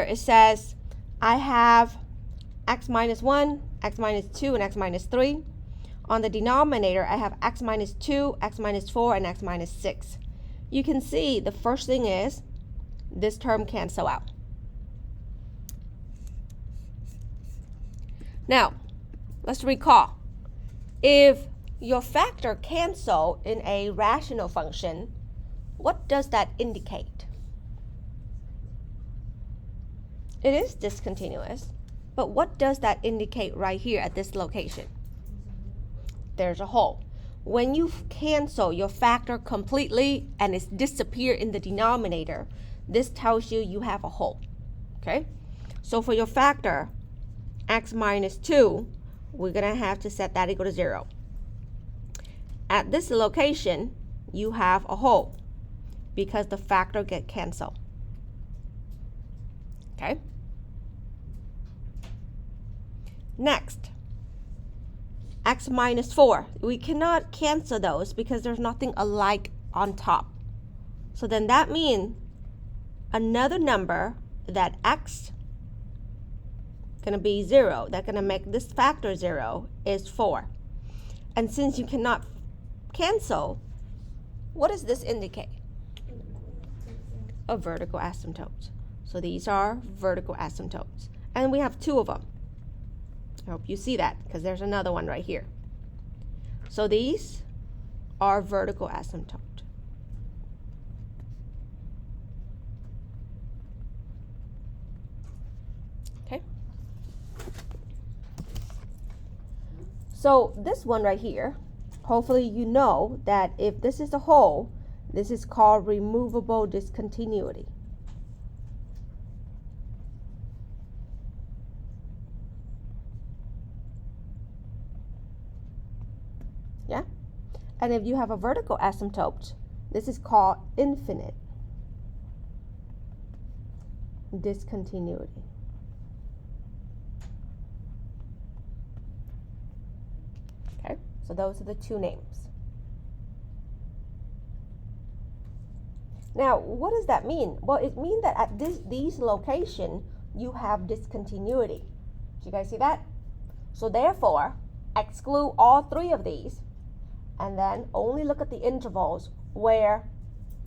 It says I have x minus 1, x minus 2, and x minus 3. On the denominator, I have x minus 2, x minus 4, and x minus 6. You can see the first thing is this term cancel out. Now, let's recall. If your factor cancel in a rational function, what does that indicate? It is discontinuous, but what does that indicate right here at this location? There's a hole. When you cancel your factor completely and it's disappear in the denominator, this tells you you have a hole, okay? So for your factor, x minus 2, we're gonna have to set that equal to 0. At this location, you have a hole because the factor get canceled, okay? Next, x minus 4. We cannot cancel those because there's nothing alike on top. So then that means another number that x gonna be 0, that's gonna make this factor 0, is 4. And since you cannot cancel, what does this indicate? A vertical asymptote. So these are vertical asymptotes. And we have 2 of them. I hope you see that because there's another one right here. So these are vertical asymptote. Okay. So this one right here, hopefully you know that if this is a hole, this is called removable discontinuity. Yeah? And if you have a vertical asymptote, this is called infinite discontinuity. Okay, so those are the 2 names. Now, what does that mean? Well, it means that at these locations, you have discontinuity. Do you guys see that? So therefore, exclude all 3 of these, and then only look at the intervals where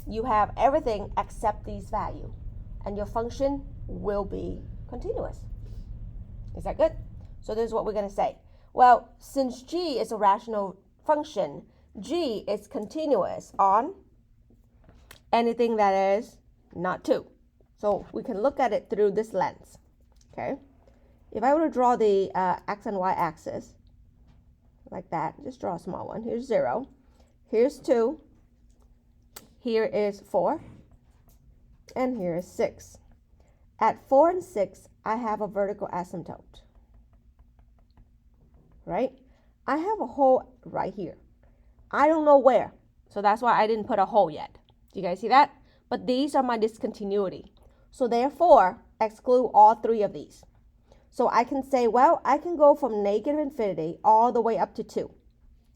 you have everything except these values, and your function will be continuous. Is that good? So this is what we're going to say. Well, since g is a rational function, g is continuous on anything that is not 2. So we can look at it through this lens. Okay? If I were to draw the x and y axis, like that, just draw a small one. Here's 0, here's 2, here is 4, and here is 6. At 4 and 6, I have a vertical asymptote, right? I have a hole right here. I don't know where, so that's why I didn't put a hole yet. Do you guys see that? But these are my discontinuity. So therefore, exclude all 3 of these. So I can say, well, I can go from negative infinity all the way up to 2.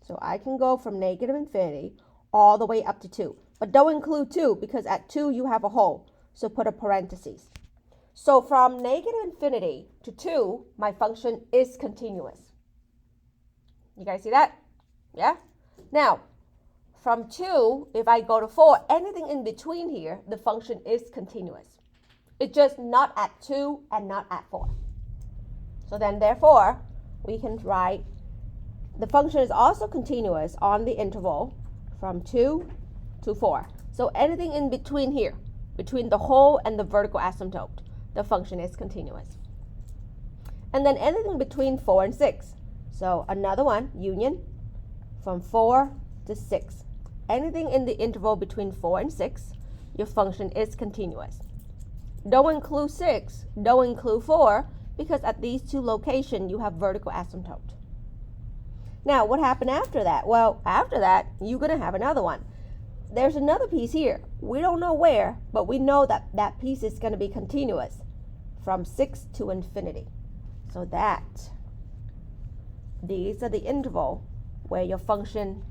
So I can go from negative infinity all the way up to 2. But don't include 2 because at 2 you have a hole. So put a parenthesis. So from negative infinity to 2, my function is continuous. You guys see that? Yeah? Now, from 2, if I go to 4, anything in between here, the function is continuous. It's just not at 2 and not at 4. So then, therefore, we can write the function is also continuous on the interval from 2 to 4. So anything in between here, between the hole and the vertical asymptote, the function is continuous. And then anything between 4 and 6. So another one, union, from 4 to 6. Anything in the interval between 4 and 6, your function is continuous. Don't include 6, don't include 4, because at these 2 locations, you have vertical asymptote. Now, what happened after that? Well, after that, you're going to have another one. There's another piece here. We don't know where, but we know that that piece is going to be continuous from 6 to infinity. So these are the interval where your function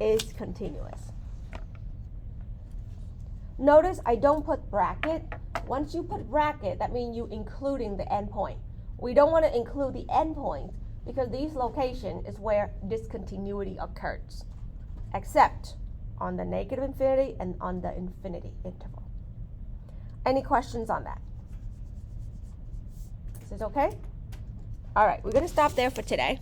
is continuous. Notice I don't put bracket Once you put bracket, that means you including the endpoint. We don't want to include the endpoint because this location is where discontinuity occurs, except on the negative infinity and on the infinity interval. Any questions on that? Is this okay? All right, we're going to stop there for today.